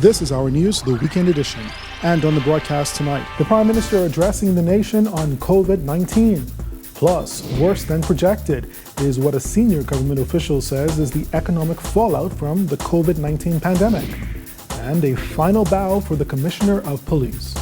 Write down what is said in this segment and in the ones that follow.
This is our news, the weekend edition. And on the broadcast tonight, the Prime Minister addressing the nation on COVID-19. Plus, worse than projected is what a senior government official says is the economic fallout from the COVID-19 pandemic. And a final bow for the Commissioner of Police.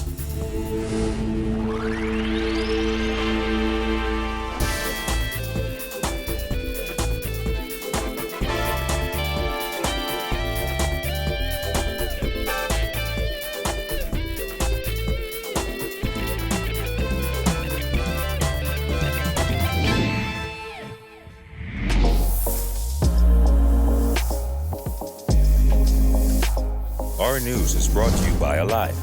Our news is brought to you by Alive.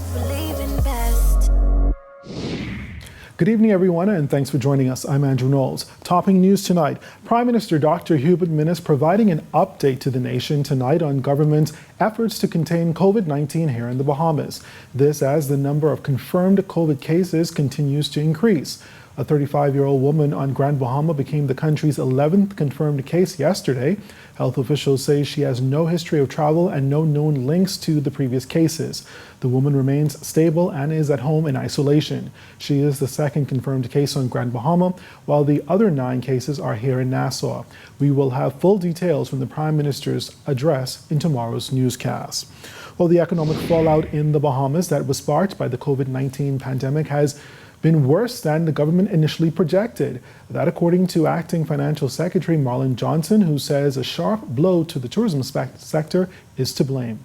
Good evening, everyone, and thanks for joining us. I'm Andrew Knowles. Topping news tonight, Prime Minister Dr. Hubert Minnis providing an update to the nation tonight on government's efforts to contain COVID-19 here in the Bahamas. This as the number of confirmed COVID cases continues to increase. A 35-year-old woman on Grand Bahama became the country's 11th confirmed case yesterday. Health officials say she has no history of travel and no known links to the previous cases. The woman remains stable and is at home in isolation. She is the second confirmed case on Grand Bahama, while the other 9 cases are here in Nassau. We will have full details from the Prime Minister's address in tomorrow's newscast. Well, the economic fallout in the Bahamas that was sparked by the COVID-19 pandemic has been worse than the government initially projected. That according to Acting Financial Secretary Marlon Johnson, who says a sharp blow to the tourism sector is to blame.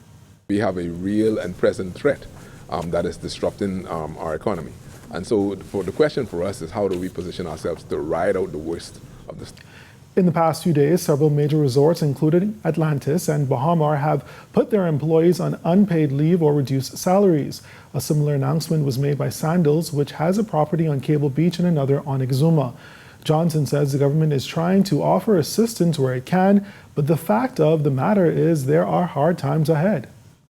We have a real and present threat that is disrupting our economy. And so the question for us is how do we position ourselves to ride out the worst of this? In the past few days, several major resorts, including Atlantis and Bahamar, have put their employees on unpaid leave or reduced salaries. A similar announcement was made by Sandals, which has a property on Cable Beach and another on Exuma. Johnson says the government is trying to offer assistance where it can, but the fact of the matter is there are hard times ahead.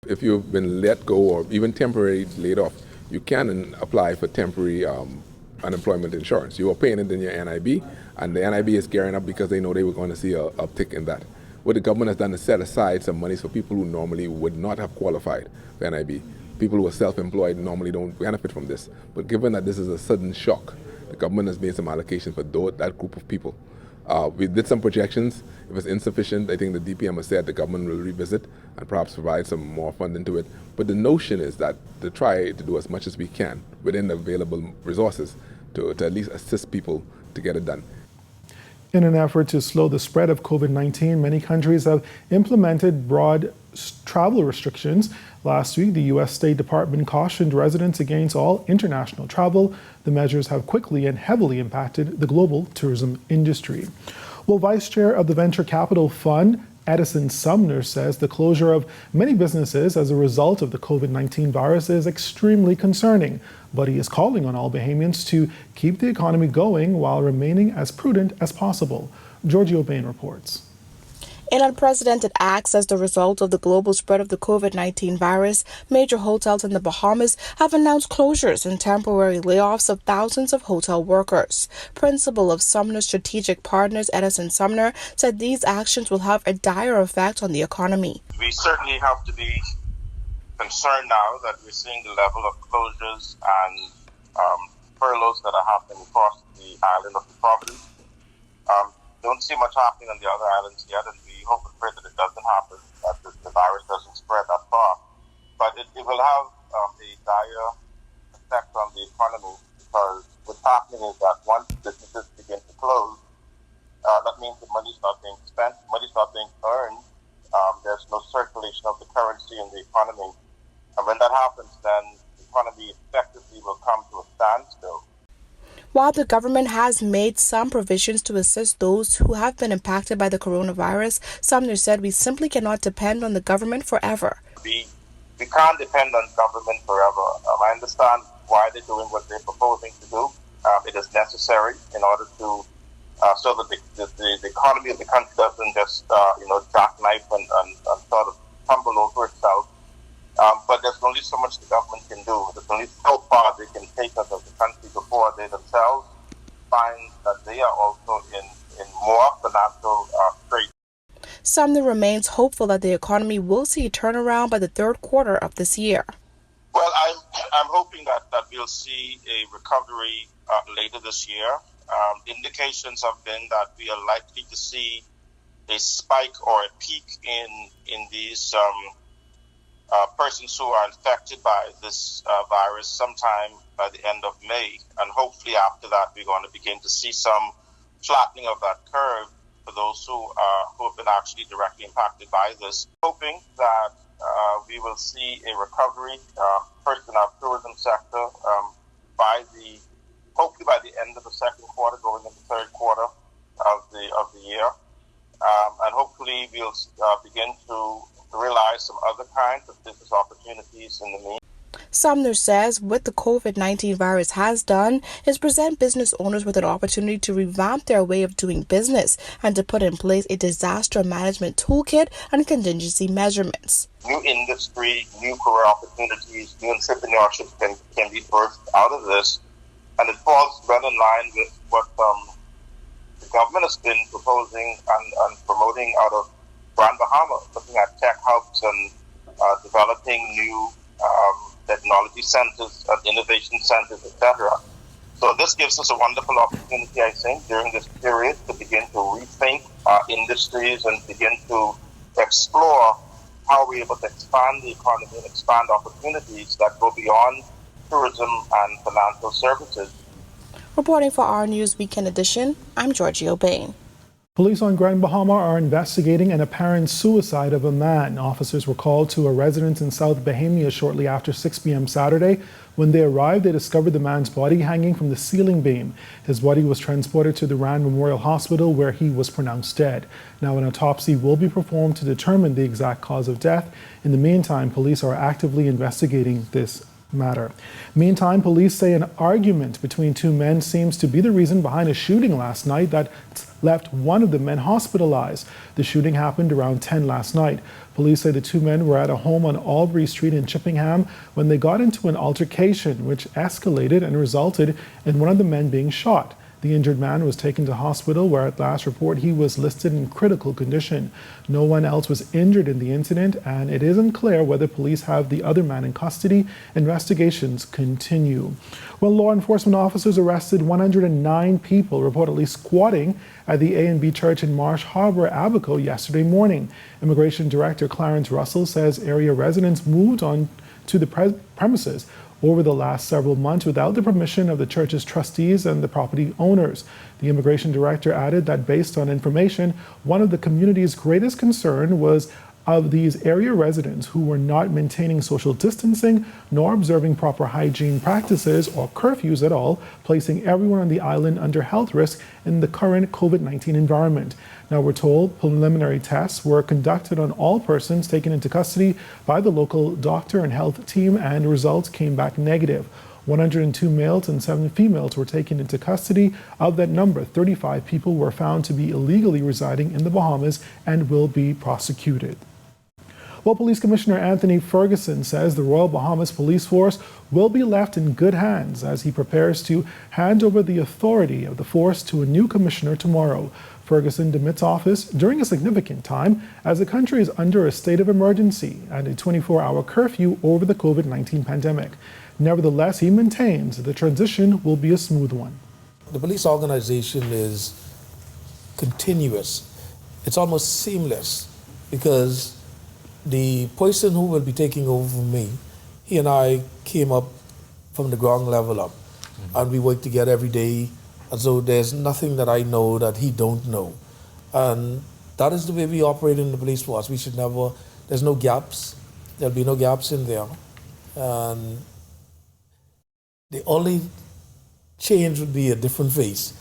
If you've been let go or even temporarily laid off, you can apply for temporary unemployment insurance. You are paying it in your NIB, and the NIB is gearing up because they know they were going to see an uptick in that. What the government has done is set aside some money for people who normally would not have qualified for NIB. People who are self-employed normally don't benefit from this. But given that this is a sudden shock, the government has made some allocation for that group of people. We did some projections. If it's insufficient, I think the DPM has said the government will revisit and perhaps provide some more funding to it. But the notion is that to try to do as much as we can within the available resources to at least assist people to get it done. In an effort to slow the spread of COVID-19, many countries have implemented broad travel restrictions. Last week, the U.S. State Department cautioned residents against all international travel. The measures have quickly and heavily impacted the global tourism industry. Well, Vice Chair of the Venture Capital Fund, Edison Sumner, says the closure of many businesses as a result of the COVID-19 virus is extremely concerning, but he is calling on all Bahamians to keep the economy going while remaining as prudent as possible. Giorgio Bain reports. In unprecedented acts as the result of the global spread of the COVID-19 virus, major hotels in the Bahamas have announced closures and temporary layoffs of thousands of hotel workers. Principal of Sumner Strategic Partners, Edison Sumner, said these actions will have a dire effect on the economy. We certainly have to be concerned now that we're seeing the level of closures and furloughs that are happening across the island of the Providence. Don't see much happening on the other islands yet, and we hope and pray that it doesn't happen, that the virus doesn't spread that far. But it will have a dire effect on the economy, because what's happening is that once businesses begin to close, that means the money's not being spent, money's not being earned, there's no circulation of the currency in the economy. And when that happens, then the economy effectively will come to a standstill. While the government has made some provisions to assist those who have been impacted by the coronavirus, Sumner said we simply cannot depend on the government forever. We can't depend on government forever. I understand why they're doing what they're proposing to do. It is necessary in order to so that the economy of the country doesn't just jackknife and sort of tumble over itself. But there's only so much the government can do. There's only so far they can take us as a country before they themselves find that they are also in more financial straits. Sumner remains hopeful that the economy will see a turnaround by the third quarter of this year. Well, I'm hoping that we'll see a recovery later this year. Indications have been that we are likely to see a spike or a peak in these persons who are infected by this virus sometime by the end of May. And hopefully after that, we're going to begin to see some flattening of that curve for those who have been actually directly impacted by this. Hoping that we will see a recovery, first in our tourism sector, hopefully by the end of the second quarter, going into the third quarter of the year. And hopefully we'll begin to realize some other kinds of business opportunities in the meantime. Sumner says what the COVID-19 virus has done is present business owners with an opportunity to revamp their way of doing business and to put in place a disaster management toolkit and contingency measurements. New industry, new career opportunities, new entrepreneurship can be birthed out of this, and it falls well in line with what the government has been proposing and promoting out of Grand Bahama, looking at tech hubs and developing new technology centers, innovation centers, etc. So this gives us a wonderful opportunity, I think, during this period to begin to rethink our industries and begin to explore how we're able to expand the economy and expand opportunities that go beyond tourism and financial services. Reporting for our News Weekend edition, I'm Georgie O'Bain. Police on Grand Bahama are investigating an apparent suicide of a man. Officers were called to a residence in South Bahamia shortly after 6 p.m. Saturday. When they arrived, they discovered the man's body hanging from the ceiling beam. His body was transported to the Rand Memorial Hospital, where he was pronounced dead. Now, an autopsy will be performed to determine the exact cause of death. In the meantime, police are actively investigating this matter. Meantime, police say an argument between two men seems to be the reason behind a shooting last night that left one of the men hospitalized. The shooting happened around 10 last night. Police say the two men were at a home on Albury Street in Chippingham when they got into an altercation, which escalated and resulted in one of the men being shot. The injured man was taken to hospital, where at last report he was listed in critical condition. No one else was injured in the incident, and it isn't clear whether police have the other man in custody. Investigations continue. Well, law enforcement officers arrested 109 people reportedly squatting at the A&B Church in Marsh Harbor, Abaco, yesterday morning. Immigration Director Clarence Russell says area residents moved on to the premises over the last several months without the permission of the church's trustees and the property owners. The immigration director added that based on information, one of the community's greatest concern was of these area residents who were not maintaining social distancing nor observing proper hygiene practices or curfews at all, placing everyone on the island under health risk in the current COVID-19 environment. Now, we're told preliminary tests were conducted on all persons taken into custody by the local doctor and health team, and results came back negative. 102 males and 7 females were taken into custody. Of that number, 35 people were found to be illegally residing in the Bahamas and will be prosecuted. Well, Police Commissioner Anthony Ferguson says the Royal Bahamas Police Force will be left in good hands as he prepares to hand over the authority of the force to a new commissioner tomorrow. Ferguson demits office during a significant time as the country is under a state of emergency and a 24-hour curfew over the COVID-19 pandemic. Nevertheless, he maintains the transition will be a smooth one. The police organization is continuous. It's almost seamless because the person who will be taking over from me, he and I came up from the ground level up, and we work together every day. And so there's nothing that I know that he don't know. And that is the way we operate in the police force. We should never, there's no gaps. There'll be no gaps in there. And the only change would be a different face,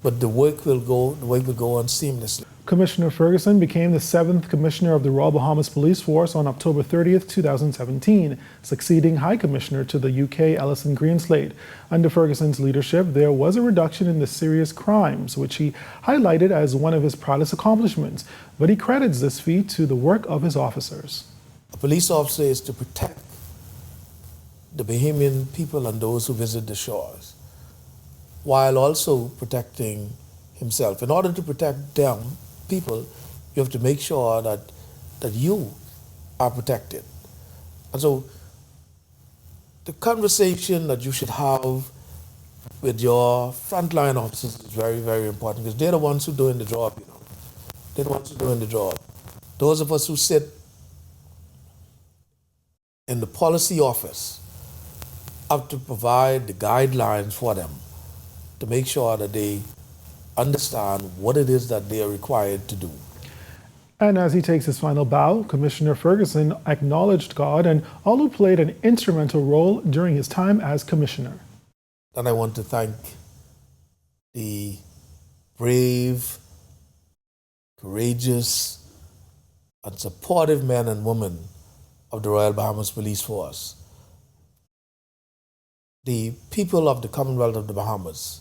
but the work will go on seamlessly. Commissioner Ferguson became the 7th Commissioner of the Royal Bahamas Police Force on October 30th, 2017, succeeding High Commissioner to the UK, Alison Greenslade. Under Ferguson's leadership, there was a reduction in the serious crimes, which he highlighted as one of his proudest accomplishments, but he credits this feat to the work of his officers. A police officer is to protect the Bahamian people and those who visit the shores, while also protecting himself. In order to protect them, people, You have to make sure that you are protected. And so the conversation that you should have with your frontline officers is very, very important because they're the ones who are doing the job, you know. They're the ones who are doing the job. Those of us who sit in the policy office have to provide the guidelines for them to make sure that they understand what it is that they are required to do. And as he takes his final bow, Commissioner Ferguson acknowledged God and all who played an instrumental role during his time as commissioner. And I want to thank the brave, courageous, and supportive men and women of the Royal Bahamas Police Force. The people of the Commonwealth of the Bahamas,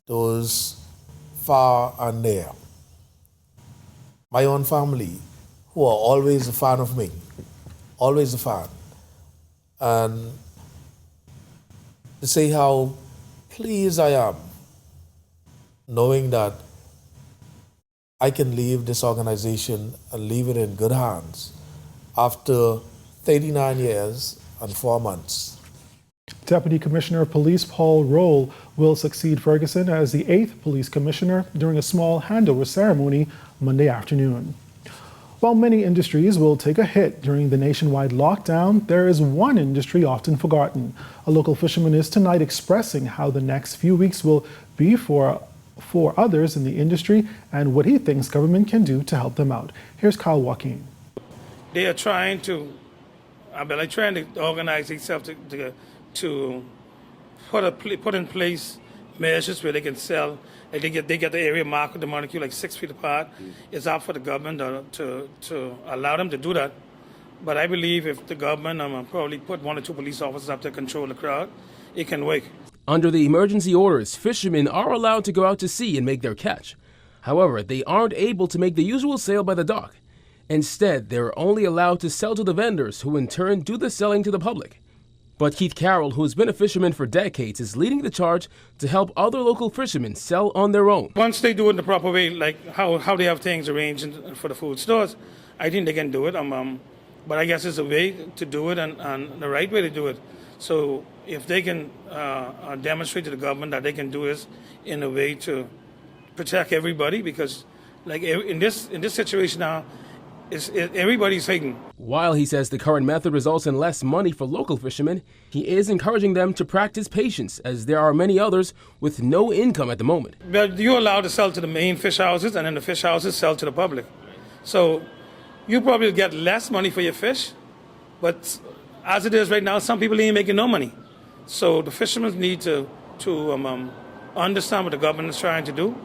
those far and near, my own family, who are always a fan of me, always a fan, and to say how pleased I am knowing that I can leave this organization and leave it in good hands after 39 years and 4 months. Deputy Commissioner of Police Paul Roll will succeed Ferguson as the 8th Police Commissioner during a small handover ceremony Monday afternoon. While many industries will take a hit during the nationwide lockdown, there is one industry often forgotten. A local fisherman is tonight expressing how the next few weeks will be for others in the industry and what he thinks government can do to help them out. Here's Kyle Joaquin. They are trying to organize themselves to put in place measures where they can sell. Like they get the area market, the molecule like 6 feet apart. It's up for the government to allow them to do that. But I believe if the government probably put 1 or 2 police officers up to control the crowd, it can work. Under the emergency orders, fishermen are allowed to go out to sea and make their catch. However, they aren't able to make the usual sale by the dock. Instead, they're only allowed to sell to the vendors, who in turn do the selling to the public. But Keith Carroll, who's been a fisherman for decades, is leading the charge to help other local fishermen sell on their own. Once they do it in the proper way, like how they have things arranged for the food stores, I think they can do it. But I guess it's a way to do it and the right way to do it. So if they can demonstrate to the government that they can do this in a way to protect everybody, because like in this situation now, everybody's hating. While he says the current method results in less money for local fishermen, he is encouraging them to practice patience, as there are many others with no income at the moment. But you're allowed to sell to the main fish houses, and then the fish houses sell to the public. So you probably get less money for your fish, but as it is right now, some people ain't making no money. So the fishermen need to understand what the government is trying to do,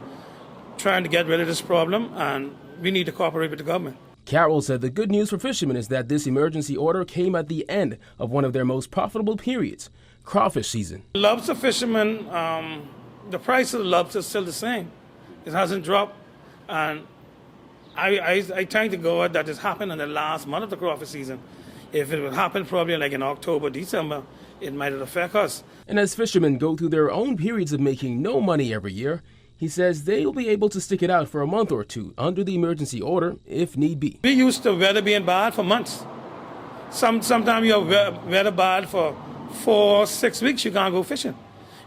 trying to get rid of this problem, and we need to cooperate with the government. Carroll said the good news for fishermen is that this emergency order came at the end of one of their most profitable periods, crawfish season. Lobster fishermen, the price of the lobster is still the same. It hasn't dropped. And I thank the God that this happened in the last month of the crawfish season. If it would happen probably like in October, December, it might affect us. And as fishermen go through their own periods of making no money every year, he says they'll be able to stick it out for a month or two under the emergency order if need be. We used to weather being bad for months. Sometimes you have weather bad for 4 or 6 weeks, you can't go fishing.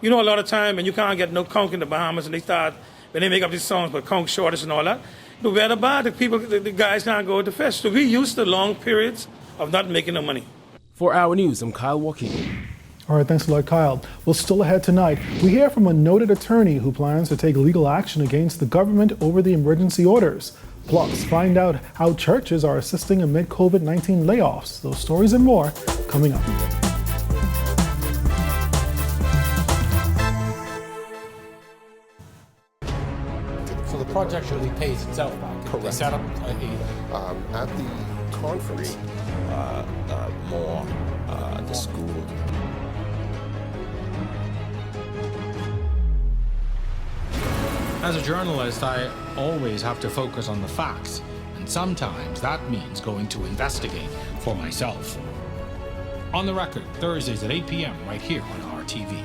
You know, a lot of time, and you can't get no conch in the Bahamas, and when they make up these songs for conch shortage and all that, the weather bad, the guys can't go to fish. So we used to long periods of not making no money. For Our News, I'm Kyle Joaquin. All right, thanks a lot, Kyle. Well, still ahead tonight, we hear from a noted attorney who plans to take legal action against the government over the emergency orders. Plus, find out how churches are assisting amid COVID-19 layoffs. Those stories and more coming up. So the project really pays itself back. Correct. They set up at the conference, more the school. As a journalist, I always have to focus on the facts, and sometimes that means going to investigate for myself. On the Record, Thursdays at 8 p.m. right here on RTV.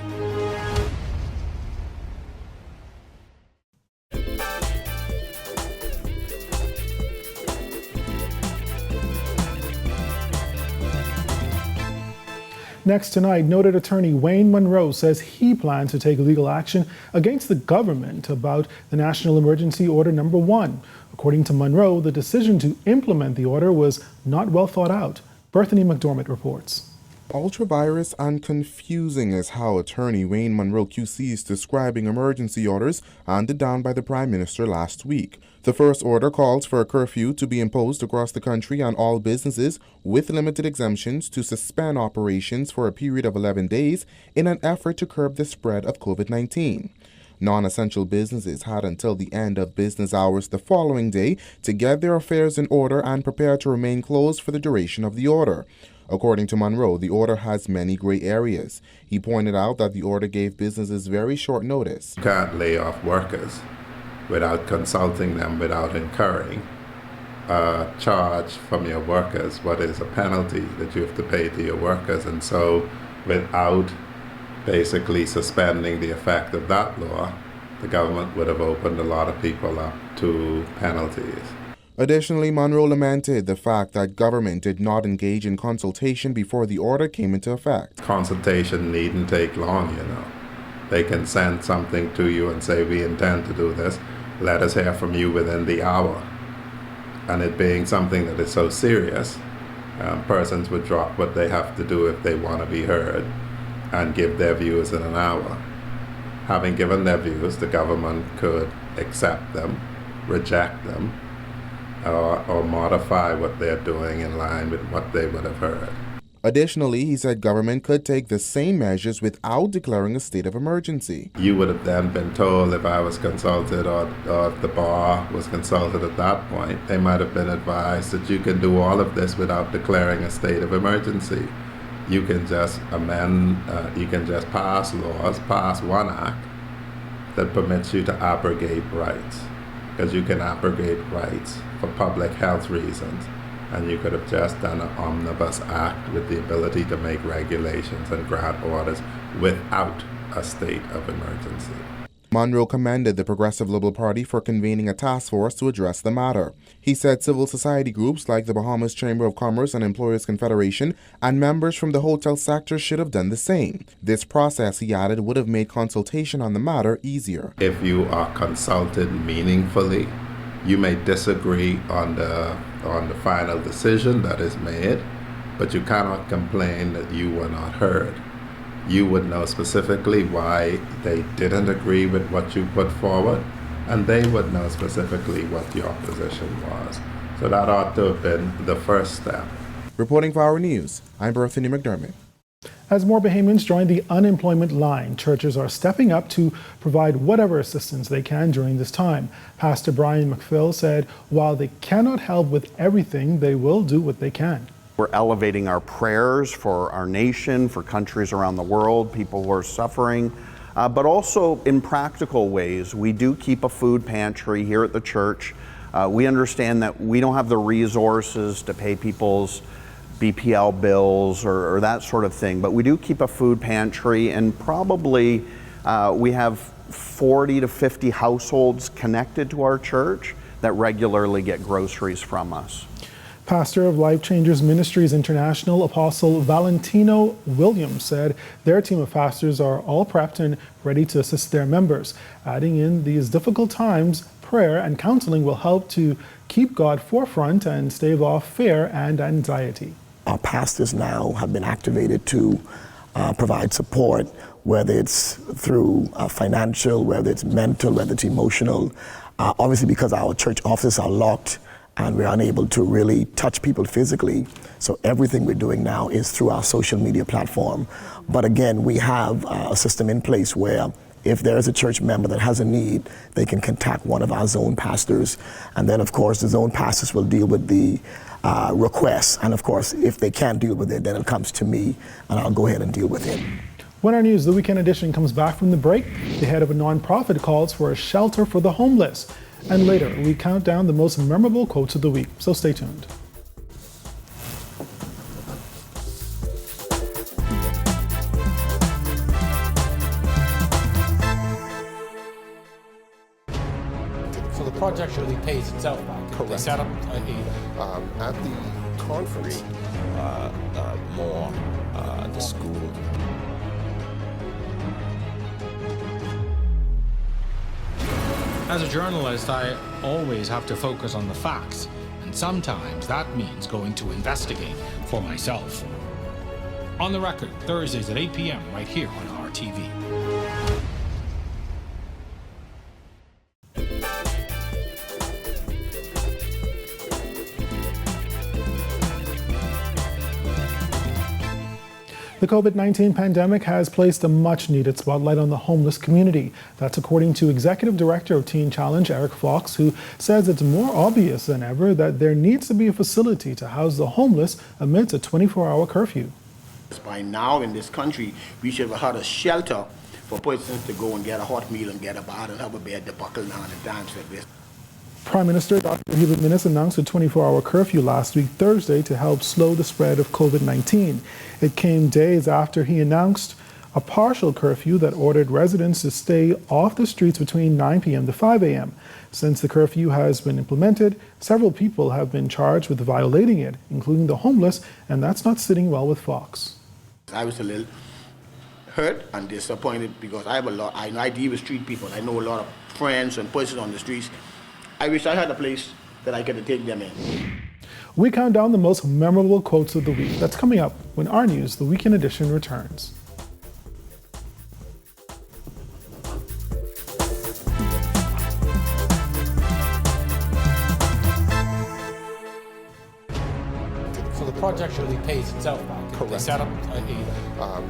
Next tonight, noted attorney Wayne Monroe says he plans to take legal action against the government about the National Emergency Order Number 1. According to Monroe, the decision to implement the order was not well thought out. Bethany McDermott reports. Ultra-virus and confusing is how attorney Wayne Monroe QC is describing emergency orders handed down by the Prime Minister last week. The first order calls for a curfew to be imposed across the country on all businesses with limited exemptions to suspend operations for a period of 11 days in an effort to curb the spread of COVID-19. Non-essential businesses had until the end of business hours the following day to get their affairs in order and prepare to remain closed for the duration of the order. According to Monroe, the order has many gray areas. He pointed out that the order gave businesses very short notice. You can't lay off workers without consulting them, without incurring a charge from your workers, what is a penalty that you have to pay to your workers. And so without basically suspending the effect of that law, the government would have opened a lot of people up to penalties. Additionally, Monroe lamented the fact that government did not engage in consultation before the order came into effect. Consultation needn't take long, you know. They can send something to you and say, we intend to do this. Let us hear from you within the hour. And it being something that is so serious, persons would drop what they have to do if they want to be heard and give their views in an hour. Having given their views, the government could accept them, reject them, or modify what they're doing in line with what they would have heard. Additionally, he said government could take the same measures without declaring a state of emergency. You would have then been told, if I was consulted or if the bar was consulted at that point, they might have been advised that you can do all of this without declaring a state of emergency. You can just you can just pass laws, pass one act that permits you to abrogate rights. Because you can abrogate rights for public health reasons. And you could have just done an omnibus act with the ability to make regulations and grant orders without a state of emergency. Monroe commended the Progressive Liberal Party for convening a task force to address the matter. He said civil society groups like the Bahamas Chamber of Commerce and Employers Confederation and members from the hotel sector should have done the same. This process, he added, would have made consultation on the matter easier. If you are consulted meaningfully, you may disagree on the final decision that is made, but you cannot complain that you were not heard. You would know specifically why they didn't agree with what you put forward, and they would know specifically what your position was. So that ought to have been the first step. Reporting for Our News, I'm Bethany McDermott. As more Bahamians join the unemployment line, churches are stepping up to provide whatever assistance they can during this time. Pastor Brian McPhill said while they cannot help with everything, they will do what they can. We're elevating our prayers for our nation, for countries around the world, people who are suffering, but also in practical ways. We do keep a food pantry here at the church. We understand that we don't have the resources to pay people's BPL bills or that sort of thing, but we do keep a food pantry, and probably we have 40 to 50 households connected to our church that regularly get groceries from us. Pastor of Life Changers Ministries International, Apostle Valentino Williams, said their team of pastors are all prepped and ready to assist their members. Adding in these difficult times, prayer and counseling will help to keep God forefront and stave off fear and anxiety. Our pastors now have been activated to provide support, whether it's through financial, whether it's mental, whether it's emotional. Obviously, because our church offices are locked, and we're unable to really touch people physically. So everything we're doing now is through our social media platform. But again, we have a system in place where if there's a church member that has a need, they can contact one of our zone pastors. And then of course, the zone pastors will deal with the requests. And of course, if they can't deal with it, then it comes to me and I'll go ahead and deal with it. When our news, the weekend edition, comes back from the break, the head of a nonprofit calls for a shelter for the homeless. And later, we count down the most memorable quotes of the week, so stay tuned. So the project really pays itself back. Correct. They set up at the conference, the school As a journalist, I always have to focus on the facts, and sometimes that means going to investigate for myself. On the Record, Thursdays at 8 p.m. right here on RTV. The COVID-19 pandemic has placed a much-needed spotlight on the homeless community. That's according to Executive Director of Teen Challenge, Eric Fox, who says it's more obvious than ever that there needs to be a facility to house the homeless amidst a 24-hour curfew. By now in this country, we should have had a shelter for persons to go and get a hot meal and get a bath and have a bed to buckle down and dance with this. Prime Minister Dr. Hubert Minnis announced a 24-hour curfew last week, Thursday, to help slow the spread of COVID-19. It came days after he announced a partial curfew that ordered residents to stay off the streets between 9 p.m. to 5 a.m. Since the curfew has been implemented, several people have been charged with violating it, including the homeless, and that's not sitting well with Fox. I was a little hurt and disappointed because I deal with street people. I know a lot of friends and persons on the streets. I wish I had a place that I could take them in. We count down the most memorable quotes of the week. That's coming up when our news, the Weekend Edition, returns. So the project really pays itself back. Correct. They set up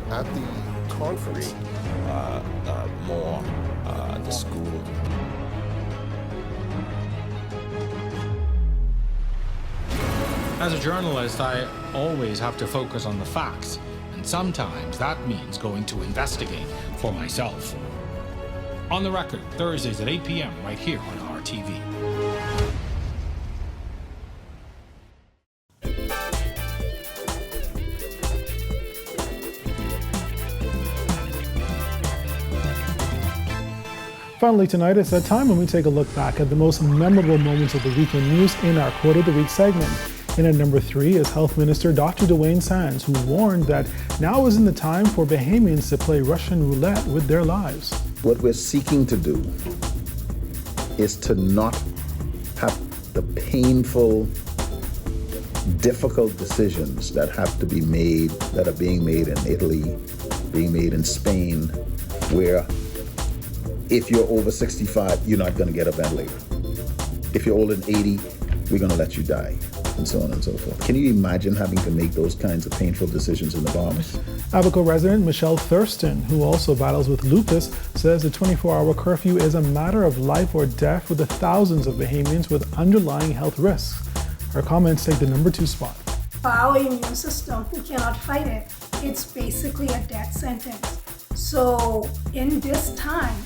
at the conference, the school. As a journalist, I always have to focus on the facts, and sometimes that means going to investigate for myself. On the Record, Thursdays at 8 p.m. right here on RTV. Finally tonight, it's that time when we take a look back at the most memorable moments of the weekend news in our Quote of the Week segment. In at number 3 is Health Minister Dr. Dwayne Sands, who warned that now isn't the time for Bahamians to play Russian roulette with their lives. What we're seeking to do is to not have the painful, difficult decisions that have to be made, that are being made in Italy, being made in Spain, where if you're over 65, you're not going to get a ventilator. If you're older than 80, we're going to let you die, and so on and so forth. Can you imagine having to make those kinds of painful decisions in the Bahamas? Abaco resident Michelle Thurston, who also battles with lupus, says the 24-hour curfew is a matter of life or death for the thousands of Bahamians with underlying health risks. Her comments take the number 2 spot. For our immune system, who cannot fight it, it's basically a death sentence. So in this time,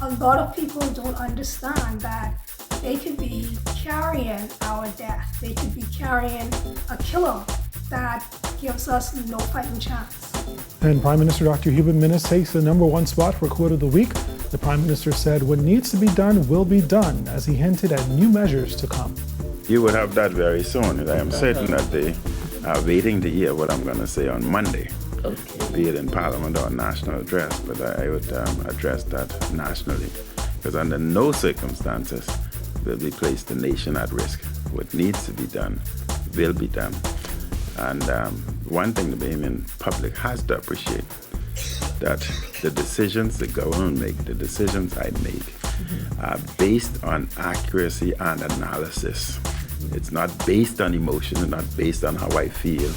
a lot of people don't understand that they could be carrying our death. They could be carrying a killer that gives us no fighting chance. And Prime Minister Dr. Hubert Minnis takes the number 1 spot for Quote of the Week. The Prime Minister said what needs to be done will be done, as he hinted at new measures to come. You will have that very soon. I am certain that they are waiting to hear what I'm going to say on Monday. Okay. Be it in Parliament or national address, but I would address that nationally, because under no circumstances will we place the nation at risk. What needs to be done will be done. And one thing the Bahamian public has to appreciate, that the decisions the government make, the decisions I make, are based on accuracy and analysis. It's not based on emotion, and not based on how I feel.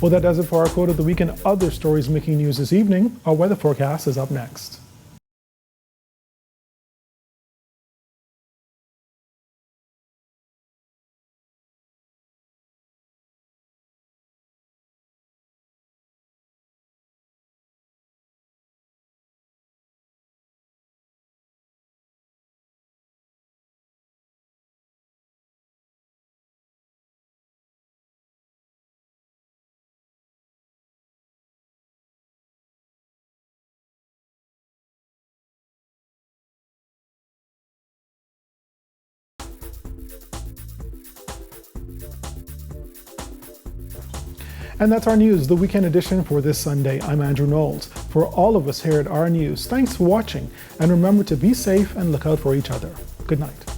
Well, that does it for our Quote of the Week and other stories making news this evening. Our weather forecast is up next. And that's our news, the weekend edition for this Sunday. I'm Andrew Knowles. For all of us here at Our News, thanks for watching. And remember to be safe and look out for each other. Good night.